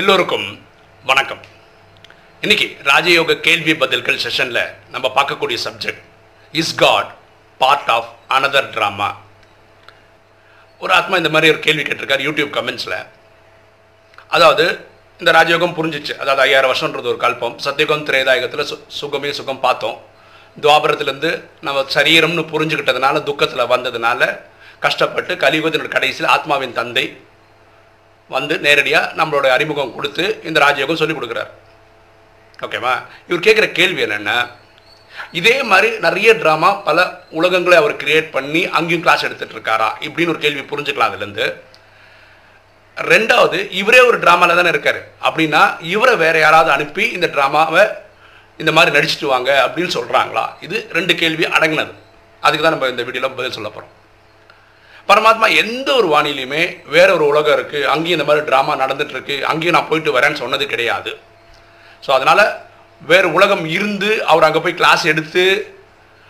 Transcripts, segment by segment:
எல்லோருக்கும் வணக்கம். இன்னைக்கு ராஜயோக கேள்வி பதில்கள் செஷன்ல நம்ம பார்க்கக்கூடிய subject is god part of another drama. ஒரு ஆத்மா இந்த மாதிரி ஒரு கேள்வி கேட்டிருக்காரு யூடியூப் கமெண்ட்ஸ்ல. அதாவது இந்த ராஜயோகம் புரிஞ்சிச்சு, அதாவது 5000 வருஷம்ன்றது ஒரு கல்பம். சத்தியுகம் திரேதாயுகத்தில் சுகமே சுகம் பார்த்தோம். துவாபரத்துலேருந்து நம்ம சரீரம்னு புரிஞ்சுக்கிட்டதுனால துக்கத்தில் வந்ததுனால கஷ்டப்பட்டு கலியுகத்தின் கடைசியில் ஆத்மாவின் தந்தை வந்து நேரடியாக நம்மளோட அறிமுகம் கொடுத்து இந்த ராஜயோகம் சொல்லிக் கொடுக்குறார். ஓகேவா? இவர் கேட்குற கேள்வி என்னென்னா, இதே மாதிரி நிறைய ட்ராமா பல உலகங்களை அவர் கிரியேட் பண்ணி அங்கேயும் கிளாஸ் எடுத்துகிட்டு இருக்காரா இப்படின்னு ஒரு கேள்வி புரிஞ்சுக்கலாம் அதுலேருந்து. ரெண்டாவது, இவரே ஒரு ட்ராமாவில் தானே இருக்கார். அப்படின்னா இவரை வேற யாராவது அனுப்பி இந்த ட்ராமாவை இந்த மாதிரி நடிச்சுட்டு வாங்க அப்படின்னு சொல்கிறாங்களா? இது 2 கேள்வி அடங்கினது. அதுக்கு தான் நம்ம இந்த வீடியோவில் பதில் சொல்ல போகிறோம். பரமாத்மா எந்த ஒரு வானிலையுமே வேற ஒரு உலகம் இருக்குது, அங்கேயும் இந்த மாதிரி ட்ராமா நடந்துட்டு இருக்கு, அங்கேயும் நான் போயிட்டு வரேன்னு சொன்னது கிடையாது. ஸோ அதனால் வேறு உலகம் இருந்து அவர் அங்கே போய் கிளாஸ் எடுத்து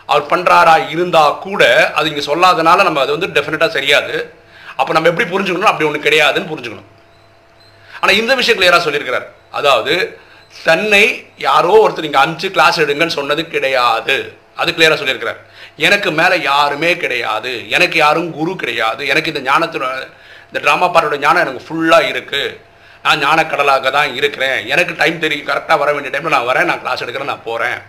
அவர் பண்ணுறாரா இருந்தால் கூட அது இங்கே சொல்லாதனால நம்ம அது வந்து டெஃபினட்டாக சரியாது. அப்போ நம்ம எப்படி புரிஞ்சுக்கணும், அப்படி ஒன்று கிடையாதுன்னு புரிஞ்சுக்கணும். ஆனால் இந்த விஷயம் கிளியராக சொல்லியிருக்கிறார். அதாவது தன்னை யாரோ ஒருத்தர் இங்கே அனுப்பிச்சு கிளாஸ் எடுங்கன்னு சொன்னது கிடையாது. அது கிளியராக சொல்லியிருக்கிறார். எனக்கு மேலே யாருமே கிடையாது, எனக்கு யாரும் குரு கிடையாது, எனக்கு இந்த ஞானத்தோட இந்த ட்ராமா பாட்டோட ஞானம் எனக்கு ஃபுல்லாக இருக்குது, நான் ஞானக்கடலாக தான் இருக்கிறேன், எனக்கு டைம் தெரியும், கரெக்டாக வர வேண்டிய டைமில் நான் வரேன், நான் கிளாஸ் எடுக்கிறேன், நான் போகிறேன்,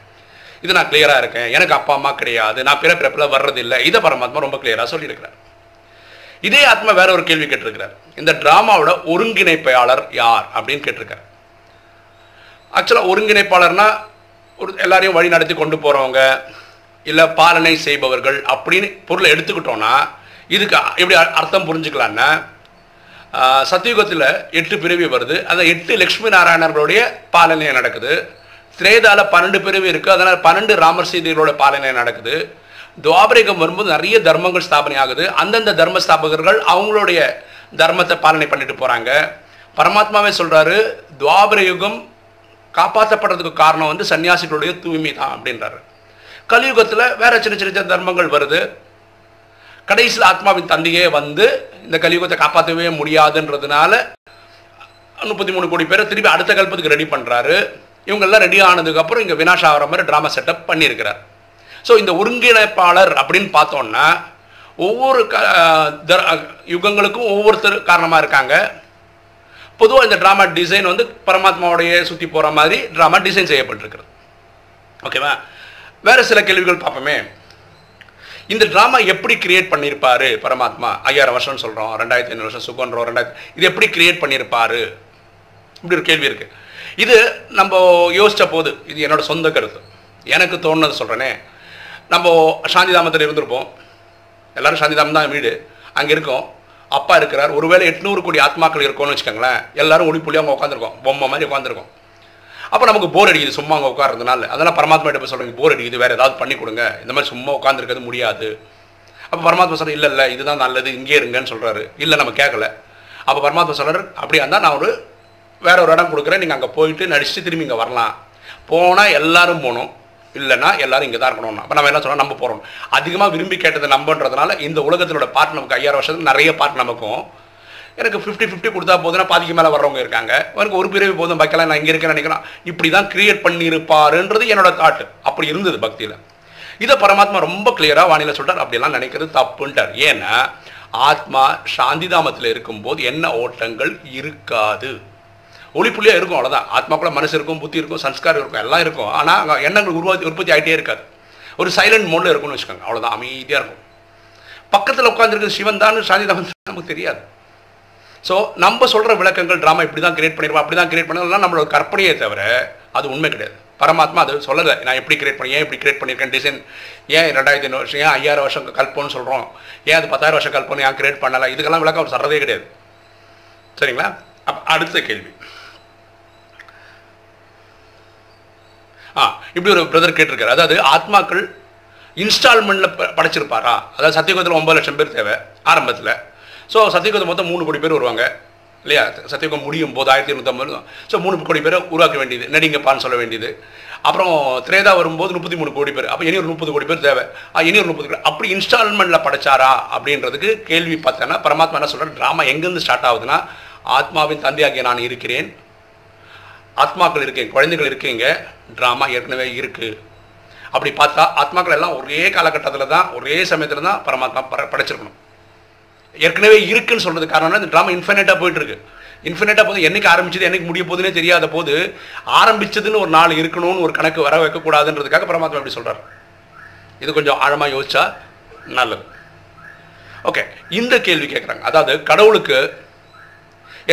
இது நான் கிளியராக இருக்கேன், எனக்கு அப்பா அம்மா கிடையாது, நான் பிறப்பில் வர்றதில்லை. இதை பரமாத்மா ரொம்ப கிளியராக சொல்லியிருக்கிறார். இதே ஆத்மா வேற ஒரு கேள்வி கேட்டிருக்கிறார். இந்த ட்ராமாவோட ஒருங்கிணைப்பாளர் யார் அப்படின்னு கேட்டிருக்கார். ஆக்சுவலாக ஒருங்கிணைப்பாளர்னா ஒரு எல்லாரையும் வழி நடத்தி கொண்டு போகிறவங்க, இல்லை பாலனை செய்பவர்கள் அப்படின்னு பொருளை எடுத்துக்கிட்டோன்னா இதுக்கு எப்படி அர்த்தம் புரிஞ்சுக்கலான்னா, சத்தியுகத்தில் 8 பிறவி வருது, அந்த 8 லக்ஷ்மி நாராயணர்களுடைய பாலனை நடக்குது. திரேதால 12 பிறவி இருக்குது, அதனால் 12 ராமர் சீதைகளோட பாலனை நடக்குது. துவாபரயுகம் வரும்போது நிறைய தர்மங்கள் ஸ்தாபனை ஆகுது. அந்தந்த தர்ம ஸ்தாபகர்கள் அவங்களுடைய தர்மத்தை பாலனை பண்ணிட்டு போகிறாங்க. பரமாத்மாவே சொல்கிறாரு, துவாபரயுகம் காப்பாற்றப்படுறதுக்கு காரணம் வந்து சன்னியாசிகளுடைய தூய்மை தான் அப்படின்றாரு. கலியுகத்தில் வேற சின்ன சின்ன தர்மங்கள் வருது. கடைசியில் ஆத்மாவின் தந்தையே வந்து இந்த கலியுகத்தை காப்பாற்றவே முடியாதுன்றதுனால 33 கோடி பேரை திருப்பி அடுத்த கல்பத்துக்கு ரெடி பண்ணுறாரு. இவங்கெல்லாம் ரெடி ஆனதுக்கப்புறம் இங்கே வினாஷ் ஆகிற மாதிரி ட்ராமா செட்டப் பண்ணியிருக்கிறார். ஸோ இந்த ஒருங்கிணைப்பாளர் அப்படின்னு பார்த்தோன்னா ஒவ்வொரு யுகங்களுக்கும் ஒவ்வொருத்தர் காரணமாக இருக்காங்க. பொதுவாக இந்த ட்ராமா டிசைன் வந்து பரமாத்மாவோடைய சுற்றி போகிற மாதிரி ட்ராமா டிசைன் செய்யப்பட்டிருக்கிறது. ஓகேவா? வேறு சில கேள்விகள் பார்ப்போமே. இந்த ட்ராமா எப்படி கிரியேட் பண்ணியிருப்பார் பரமாத்மா? 5000 வருஷம்னு சொல்கிறோம், 2500 வருஷம் சுகன்றோம், 2000 இது எப்படி கிரியேட் பண்ணியிருப்பார்? இப்படி ஒரு கேள்வி இருக்குது. இது நம்ம யோசித்த போது, இது என்னோடய சொந்த கருத்து, எனக்கு தோணுனது சொல்கிறேனே. நம்ம சாந்திதாமத்தில் இருந்திருப்போம், எல்லோரும் சாந்திதாமம் தான் வீடு, அங்கே இருக்கோம், அப்பா இருக்கிறார், ஒருவேளை 800 கோடி ஆத்மாக்கள் இருக்கோன்னு வச்சுக்கோங்களேன். எல்லோரும் ஒளிப்புள்ளி அவங்க உட்காந்துருக்கோம், பொம்மை மாதிரி உட்காந்துருக்கோம். அப்போ நமக்கு போர் அடிக்குது சும்மா அங்கே உட்கார்றதுனால. அதெல்லாம் பரமாத்மா கிட்ட போய் சொல்கிறீங்க, போர் அடிக்குது, வேறு ஏதாவது பண்ணி கொடுங்க, இந்த மாதிரி சும்மா உட்காந்துருக்கிறது முடியாது. அப்போ பரமாத்மா சொல்கிற, இல்லை இல்லை இதுதான் நல்லது, இங்கே இருங்கன்னு சொல்கிறாரு. இல்லை நம்ம கேட்கல. அப்போ பரமாத்மா சொல்கிறார், அப்படியா இருந்தால் நான் வேற ஒரு இடம் கொடுக்குறேன், நீங்கள் அங்கே போயிட்டு நடிச்சுட்டு திரும்பி இங்கே வரலாம். போனால் எல்லாரும் போகணும், இல்லைன்னா எல்லாரும் இங்கே தான் இருக்கணும். அப்போ நம்ம என்ன சொன்னால் நம்ம போகிறோம். அதிகமாக விரும்பி கேட்டது நம்பன்றதுனால இந்த உலகத்தினோட பார்ட் நமக்கு 5000 வருஷத்துக்கு நிறைய பார்ட் நமக்கும். எனக்கு 50-50 கொடுத்தா போதுன்னா பாதிக்கு மேலே வர்றவங்க இருக்காங்க. எனக்கு ஒரு பிறவி போதும், பக்கலாம் நான் இங்கே இருக்கேன்னு நினைக்கிறேன். இப்படி தான் கிரியேட் பண்ணியிருப்பாருன்றது என்னோட தாட்டு. அப்படி இருந்தது பக்தியில். இதை பரமாத்மா ரொம்ப கிளியராக வானிலை சொல்லிட்டார், அப்படியெல்லாம் நினைக்கிறது தப்புன்ட்டார். ஏன்னா ஆத்மா சாந்திதாமத்தில் இருக்கும்போது என்ன ஓட்டங்கள் இருக்காது, ஒளிப்புள்ளியாக இருக்கும், அவ்வளோதான். ஆத்மாக்குள்ள மனசு இருக்கும், புத்தி இருக்கும், சன்ஸ்காரம் இருக்கும், எல்லாம் இருக்கும். ஆனால் அங்கே எண்ணங்கள் உற்பத்தி ஆகிட்டே இருக்காது. ஒரு சைலண்ட் மோடில் இருக்கும்னு வச்சுக்கோங்க, அவ்வளோதான், அமைதியாக இருக்கும். பக்கத்தில் உட்காந்துருக்குது சிவன் தான் சாந்திதாமத்தில் நமக்கு தெரியாது. ஸோ நம்ம சொல்கிற விளக்கங்கள் ட்ராமா இப்படி தான் கிரியேட் பண்ணியிருப்போம், அப்படி தான் கிரியேட் பண்ணலாம் நம்மளோட கற்பனையே தவிர அது உண்மை கிடையாது. பரமாத்மா அது சொல்லலை, நான் எப்படி கிரியேட் பண்ணி, ஏன் இப்படி கிரியேட் பண்ணியிருக்கேன், டிசைன் ஏன் 2500 வருஷம், ஏன் 5000 வருஷம் கல்பம்னு சொல்கிறோம், ஏன் அது 10000 வருஷம் கல்பம் ஏன் கிரியேட் பண்ணலை, இதுக்கெல்லாம் விளக்கம் அவர் சொல்கிறதே கிடையாது. சரிங்களா? அப்போ அடுத்த கேள்வி, இப்படி ஒரு பிரதர் கேட்டிருக்காரு. அதாவது ஆத்மாக்கள் இன்ஸ்டால்மெண்ட்டில் படைச்சிருப்பாரா? அதாவது சத்தியுகத்தில் 9 லட்சம் பேர் தேவை ஆரம்பத்தில். ஸோ சத்தியுகத்தில் மொத்தம் 3 கோடி பேர் வருவாங்க இல்லையா? சத்தியுகம் முடியும் போது 1850. ஸோ 3 கோடி பேரை உருவாக்க வேண்டியது, நடிங்கப்பான்னு சொல்ல வேண்டியது. அப்புறம் திரேதா வரும்போது 33 கோடி பேர். அப்போ இனி ஒரு 30 கோடி பேர் தேவை, இனி ஒரு 30 கோடி. அப்படி இன்ஸ்டால்மெண்ட்டில் படைச்சாரா அப்படின்றதுக்கு கேள்வி பார்த்தேன்னா பரமாத்மா என்ன சொல்கிறார், ட்ராமா எங்கேருந்து ஸ்டார்ட் ஆகுதுன்னா, ஆத்மாவின் தந்தையாகிய நான் இருக்கிறேன், ஆத்மாக்கள் இருக்கீங்க, குழந்தைகள் இருக்கீங்க, ட்ராமா ஏற்கனவே இருக்குது. அப்படி பார்த்தா ஆத்மாக்கள் எல்லாம் ஒரே காலகட்டத்தில் தான், ஒரே சமயத்தில் தான் பரமாத்மா படைச்சிருக்கணும். ஏற்கனவே இருக்குன்னு சொல்கிறது காரணம்னா இந்த ட்ராமா இன்ஃபினிட்டாக போயிட்டுருக்கு. இன்ஃபினிட்டாக போது என்றைக்கு ஆரம்பிச்சது என்றைக்கு முடிய போதுன்னே தெரியாத போது ஆரம்பிச்சதுன்னு ஒரு நாள் இருக்கணும்னு ஒரு கணக்கு வர வைக்கக்கூடாதுன்றதுக்காக பரமாத்மா எப்படி சொல்கிறார். இது கொஞ்சம் ஆழமாக யோசிச்சா நல்லது. ஓகே, இந்த கேள்வி கேட்குறாங்க. அதாவது கடவுளுக்கு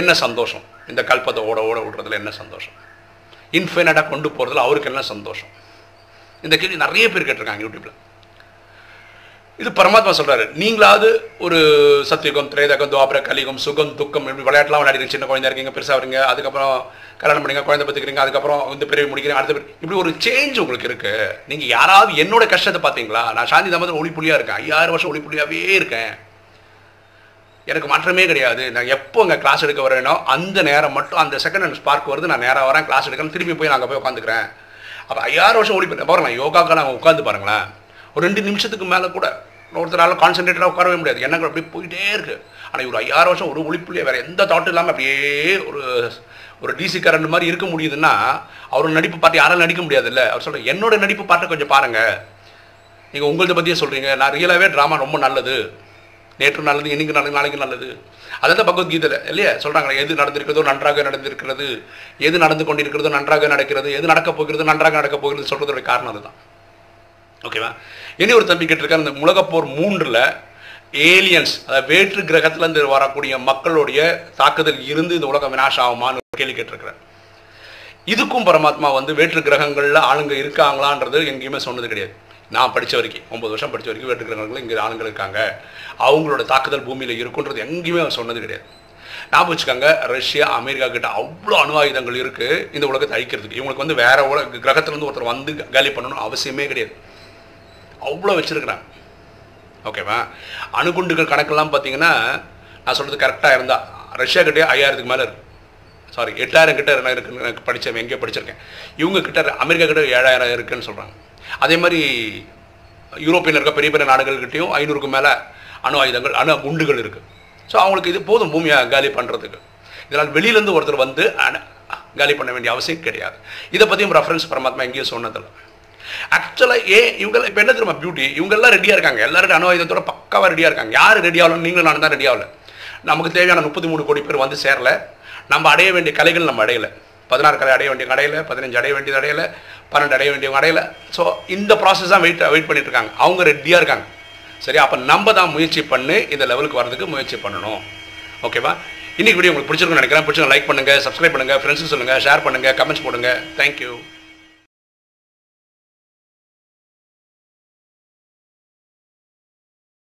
என்ன சந்தோஷம், இந்த கல்பத்தை ஓட விடுறதுல என்ன சந்தோஷம், இன்ஃபினிட்டாக கொண்டு போகிறதுல அவருக்கு என்ன சந்தோஷம்? இந்த கேள்வி நிறைய பேர் கேட்டிருக்காங்க யூடியூப்பில். இது பரமாத்மா சொல்கிறாரு, நீங்களாவது ஒரு சத்தியுகம், திரேதகம், துவாபர, கலியுகம், சுகம், துக்கம், இப்படி விளையாட்டுலாம் விளையாடுறீங்க, சின்ன குழந்தையா இருக்கீங்க, பெருசாக வரீங்க, அதுக்கப்புறம் கல்யாணம் பண்ணிங்க, குழந்தை பத்துக்கிறீங்க, அதுக்கப்புறம் இந்த பிறவி முடிக்கிறீங்க, அடுத்த இப்படி ஒரு சேஞ்ச் உங்களுக்கு இருக்குது. நீங்கள் யாராவது என்னோட கஷ்டத்தை பார்த்தீங்களா? நான் சாந்தி தாமதம் ஒளிப்புள்ளியாக இருக்கேன், 5000 வருஷம் ஒளிப்புள்ளியாகவே இருக்கேன், எனக்கு மாற்றமே கிடையாது. நான் எப்போ அங்கே கிளாஸ் எடுக்க வரேனோ அந்த நேரம் மட்டும் அந்த செகண்ட் ஹேண்ட் ஸ்பார்க் வருது, நான் நேராக வரேன், கிளாஸ் எடுக்கிறேன், திரும்பி போய் நாங்கள் போய் உட்காந்துக்கிறேன். அப்போ 5000 வருஷம் ஒளிப்பு பாருங்களேன். யோகாவுக்கு நாங்கள் உட்காந்து பாருங்களேன், ஒரு 2 நிமிஷத்துக்கு மேலே கூட ஒருத்தரால் கான்சன்ட்ரேட்டடாக உட்காரவே முடியாது, எண்ணங்கள் அப்படியே போயிட்டே இருக்குது. ஆனால் ஒரு 5000 வருஷம் ஒரு ஒளிப்புள்ளியே வேறு எந்த தாட்டும் இல்லாமல் அப்படியே ஒரு டிசி கரண்ட் மாதிரி இருக்க முடியுதுன்னா அவரோட நடிப்பு பாட்டு யாராலும் நடிக்க முடியாதுல்ல. அவர் சொல்கிறேன், என்னோட நடிப்பு பாட்டை கொஞ்சம் பாருங்கள். நீங்கள் உங்கள்கிட்ட பற்றியே சொல்கிறீங்க, நான் ரியலாகவே ட்ராமா ரொம்ப நல்லது, நேற்று நல்லது, இன்னைக்கு நல்லது, நாளைக்கு நல்லது. அதான் பகவத்கீதையில் இல்லையா சொல்கிறாங்க, எது நடந்திருக்கிறதோ நன்றாக நடந்திருக்கிறது, எது நடந்து கொண்டிருக்கிறதோ நன்றாக நடக்கிறது, எது நடக்கப் போகிறது நன்றாக நடக்கப் போகிறது சொல்கிறதோட காரணம் அதுதான். ஓகேவா? இனி ஒரு தம்பி கேட்டிருக்காரு, இந்த உலகப்போர் 3ல் ஏலியன்ஸ், அதாவது வேற்று கிரகத்திலேருந்து வரக்கூடிய மக்களுடைய தாக்குதல் இருந்து இந்த உலகம் வினாஷம் ஆகுமான்னு கேள்வி கேட்டிருக்கிறார். இதுக்கும் பரமாத்மா வேற்று கிரகங்களில் ஆளுங்க இருக்காங்களான்றது எங்கேயுமே சொன்னது கிடையாது. நான் படித்த வரைக்கும் 9 வருஷம் படித்த வரைக்கும் வேற்று கிரகங்கள் இங்கே ஆளுங்கள் இருக்காங்க, அவங்களோட தாக்குதல் பூமியில் இருக்குன்றது எங்கேயுமே அவர் சொன்னது கிடையாது. ஞாபகம் வச்சுக்காங்க, ரஷ்யா அமெரிக்கா கிட்ட அவ்வளோ அணு ஆயுதங்கள் இருக்குது இந்த உலகத்தை அழிக்கிறதுக்கு. இவங்களுக்கு வேற கிரகத்திலேருந்து ஒருத்தர் வந்து காலி பண்ணணும்னு அவசியமே கிடையாது, அவ்வளோ வச்சுருக்கிறாங்க. ஓகேவா? அணுகுண்டுகள் கணக்கெல்லாம் பார்த்தீங்கன்னா நான் சொல்கிறது கரெக்டாக இருந்தால் ரஷ்யா கிட்டே 5000க்கு மேலே இருக்குது, சாரி 8000 கிட்ட இருக்குன்னு எனக்கு படித்தேன், எங்கேயோ படிச்சிருக்கேன். இவங்க கிட்ட அமெரிக்கா கிட்ட 7000 இருக்குன்னு சொல்கிறாங்க. அதே மாதிரி யூரோப்பியன் இருக்க பெரிய பெரிய நாடுகள்கிட்டையும் 500க்கு மேலே அணு ஆயுதங்கள், அணு குண்டுகள் இருக்குது. ஸோ அவங்களுக்கு இது போதும் பூமியை காலி பண்ணுறதுக்கு. இதனால் வெளியிலேருந்து ஒருத்தர் வந்து காலி பண்ண வேண்டிய அவசியம் கிடையாது. இதை பற்றியும் ரெஃபரன்ஸ் பரமாத்மா எங்கேயும் சொன்னதில்லை. ஆக்சுவலாக இவங்க இப்போ என்ன தெரியுமா பியூட்டி, இவங்கெல்லாம் ரெடியாக இருக்காங்க, எல்லாரும் அணு ஆயுதத்தோட பக்காவாக ரெடியாக இருக்காங்க. யார் ரெடி ஆகலாம்? நீங்களும் நான் தான் ரெடி ஆகலை. நமக்கு தேவையான 33 கோடி பேர் வந்து சேரலை. நம்ம அடைய வேண்டிய கலைகள் நம்ம அடையலை. 16 கலை அடைய வேண்டிய அடையலை, 15 அடைய வேண்டியது அடையலை, 12 அடைய வேண்டியவங்க அடையலை. ஸோ இந்த ப்ராசஸ் தான் வெயிட் பண்ணிட்டு இருக்காங்க. அவங்க ரெடியாக இருக்காங்க. சரி, அப்போ நம்ம தான் முயற்சி பண்ணி இந்த லெவலுக்கு வரதுக்கு முயற்சி பண்ணணும். ஓகேவா? இன்றைக்கி வீடியோ உங்களுக்கு பிடிச்சிருக்குன்னு நினைக்கிறேன். பிடிச்சிருங்க லைக் பண்ணுங்கள், சப்ஸ்கிரைப் பண்ணுங்கள், ஃப்ரெண்ட்ஸுக்கு சொல்லுங்கள், ஷேர் பண்ணுங்கள், கமெண்ட்ஸ் போடுங்க. தேங்க்யூ.